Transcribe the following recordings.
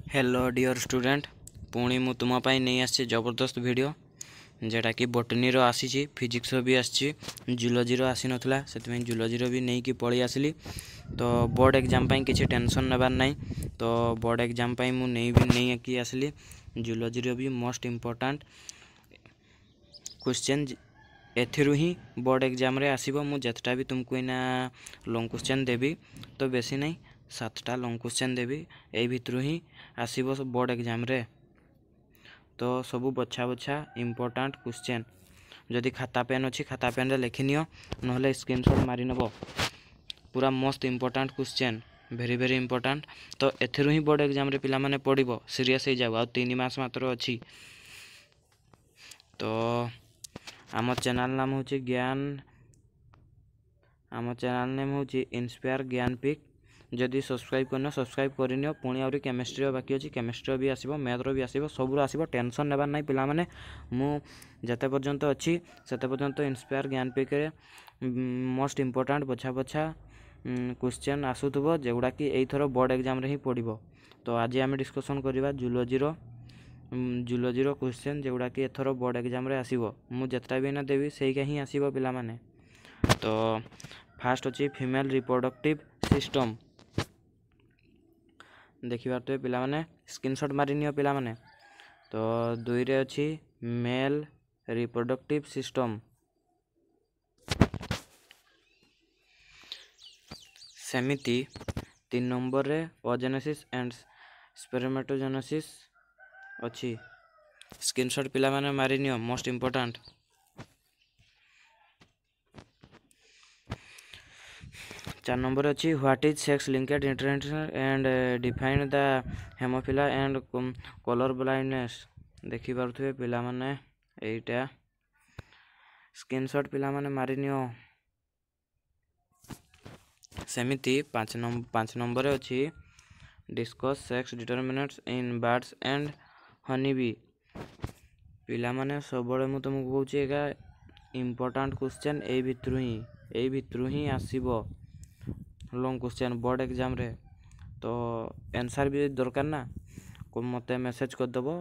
Hello dear student पुणी मु तुम नहीं आसी जबरदस्त वीडियो जेटा कि बोटनी रो आसी फिजिक्स भी आसी जूलोजी रो आसी नथला से जूलोजी रो भी नहीं कि पळी आसली। तो बोर्ड एग्जाम पाई किसी टेंशन नेबार नहीं। तो बोर्ड एग्जाम पाई मु नहीं कि आसली जूलोजी रो भी मोस्ट इम्पोर्टेंट क्वेश्चन एथिरु ही बोर्ड एग्जाम रे आसीबो। मु जेतटा भी तुमको इना लॉन्ग क्वेश्चन देबी तो बेसी नहीं 7टा लॉन्ग क्वेश्चन देबी एई भितरु ही आसीबो बोर्ड एग्जाम रे। तो सबू बछा बछा इम्पोर्टेंट क्वेश्चन जदि खाता पेन अच्छी खाता पेन रे लिखि नियो नहले स्क्रीनशॉट मारि नबो। पूरा मस्त important question very very important. तो एथिरु ही बोर्ड एग्जाम रे पिला माने पढ़िबो सीरियस हो जाओ आ 3 मास मात्र अच्छी। तो आम चैनल नाम हूँ ज्ञान आम चैनल नेम हूँ इंस्पायर ज्ञानपीठ। जदि सब्सक्राइब करना सब्सक्राइब करनी पुणी आहरी केमिस्ट्री बाकी अच्छी केमिस्ट्री भी आसो मैथ्र भी आसो सब आसो टेंशन नेबार नहीं पिला माने मु जते पर्यंत अच्छी सेते पर्यंत इंस्पायर ज्ञानपीठ रे मोस्ट इम्पोर्टेंट बछा बछा क्वेश्चन आसुथबो जेगुड़ा कि एथर बोर्ड एग्जाम रे ही पड़िबो। तो आज आम डिस्कसन करवा जूलोजी रो क्वेश्चन जेगुड़ा कि एथर बोर्ड एग्जाम रे आसीबो। मु जेतटा भी ना देवी सेईका ही आसीबो पिला माने। तो फास्ट अच्छी फीमेल रिप्रोडक्टिव सिस्टम देखिबार तो पिला माने स्क्रीनशॉट मारि नियो पिला माने। तो 2 रे अच्छी मेल रिप्रोडक्टिव सिस्टम सेमिति 3 नंबर रे ओजेनेसिस एंड स्पर्मेटोजेनेसिस अच्छी स्क्रीनशॉट पिला माने मारि नियो मोस्ट इम्पोर्टेंट। 4 नंबर अच्छी what is sex linked international and define the haemophilia and colour blindness देखि पारुथबे पिला माने एटा स्क्रीनशॉट पिला माने मारि नियो। सेमिति 5 नंबर अच्छी discuss sex determinants in birds and honey bee पिला माने सब मु तुमको कहूँ एका इम्पोर्टेंट क्वेश्चन ए भितरु ही आसीबो लॉन्ग क्वेश्चन बोर्ड एग्जाम रे। तो आंसर भी दरकार ना को मते मेसेज कर दबो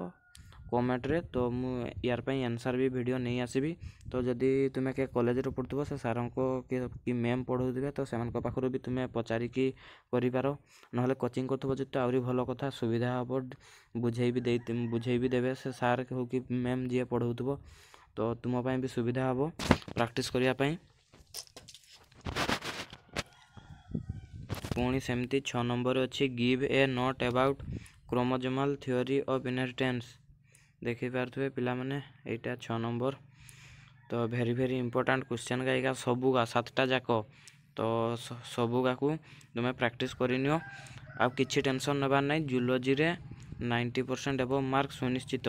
कमेंट रे तो मु यार पई आंसर भी वीडियो नहीं आसीबी। तो जदि तुमे के कॉलेज रे पढ़थबो से सर को कि मैम पढ़ौदिबे तो सेमान को पाखरो भी तुमे पचारि की करि पारो नहले कोचिंग करथबो जे तो आउरी भलो कथा सुविधा हबो बुझेई भी देबे से सर हो कि मैम जे पढ़ौथबो तो तुम पई भी सुविधा हबो प्रैक्टिस करिया पई। पुणी सेमती 6 नंबर अच्छी give a note about chromosomal theory of inheritance देखि पारथुबे पिला माने एटा 6 नंबर। तो वेरी वेरी इंपोर्टेंट क्वेश्चन गाइका सबुगा 7टा जाक तो सबुगा को तुम प्रैक्टिस करनियो आ किछि टेंशन नबार नहीं। जूलोजी रे 90% एबो मार्क सुनिश्चित।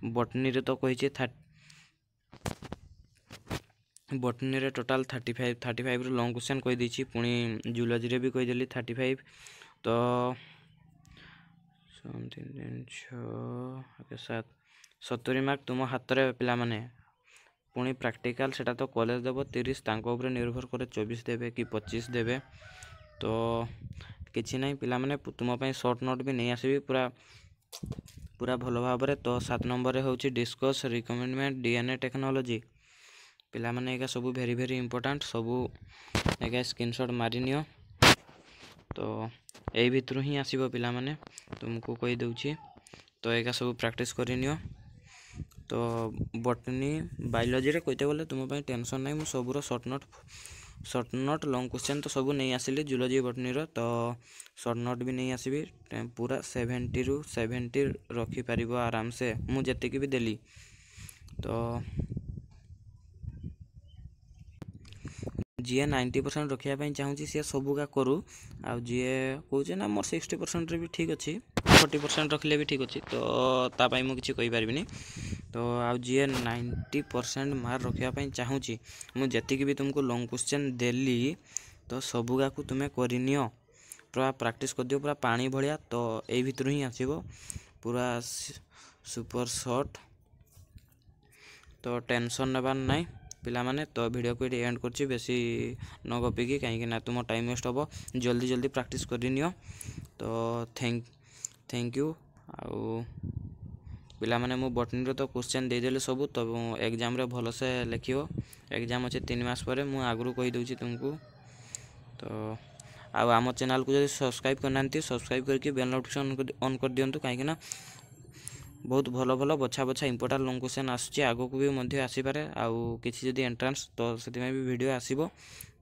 बॉटनी रे तो कहिछि बॉटनी रे टोटल 35 रो लॉन्ग क्वेश्चन कहि दिछि पुणी जूलोजी रे भी कहि देली 35। तो 70 मार्क तुम हाथ रे पिला माने पुणी प्रैक्टिकल सेटा तो कॉलेज देव 30 तांको ऊपर निर्भर करे 24 देवे कि 25 देवे। तो किछि नहीं पिला माने तुम पई शॉर्ट नोट भी नहीं आसीबी पूरा भलो भाव रे। तो 7 नंबर रे होची डिस्कस रिकमेंडमेंट डीएनए टेक्नोलॉजी पिला माने एका सब वेरी वेरी इंपोर्टेंट सब एका स्क्रीनशॉट मारि नियो। तो एई भितरु ही आसीबो पिला माने तुमको कहि दउची तो एका सब प्रैक्टिस करि नियो। तो बॉटनी बायोलॉजी रे कहते बोले तुम पई टेंशन नहीं सबूर शॉर्ट नोट लॉन्ग क्वेश्चन तो सब नहीं आसिले जूलॉजी बॉटनी रो तो शॉर्ट नोट भी नहीं आसीबी पूरा 70 रु 70 रखी पारिबो आराम से मु जेतिकी भी देली। तो जी 90% रखा चाहूँगी सी सबुका करू आ जी कहे ना मोर 60% रे भी ठीक अच्छी 40% रखिले भी ठीक अच्छी तो तापाई मु किसी कहि पारिबिनी। तो आ जी 90% मार्क रखापी चाहूँगी मुझे भी तुमको लॉन्ग क्वेश्चन देली तो सबुगा को तुम्हें करनियो पूरा प्रैक्टिस कर दियो पूरा पानी भलिया। तो यही भितर ही आसीबो पूरा सुपर शॉर्ट तो टेंशन नेबार नहीं पिला माने। तो वीडियो को ये एंड करछि बेसी न गपिकी कहीं ना तुम टाइम वेस्ट हम जल्दी जल्दी प्रैक्टिस करनियो। तो थैंक यू। आउ पिलामाने मु बटनी तो क्वेश्चन देदेली सब, तो एग्जाम रे भलसे लिखियो। एग्जाम अच्छे 3 मास पर मु आगु कही दूची तुमको। तो आम चैनल को जब सब्सक्राइब करना सब्सक्राइब करके बेल नोटिफिकेशन ऑन कर दिंतु, कहीं बहुत भल भल बछा बछा इंपोर्टाट लॉन्ग क्वेश्चन आसुची, आगो को भी मध्य आसीपारे। आउ किसी जदि एंट्रांस तो से भी वीडियो आसीबो।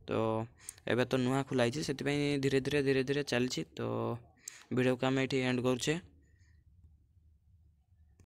तो एबे तो नुआ खुलाई से धीरे धीरे चलती। तो वीडियो को आम ये एंड करुचे।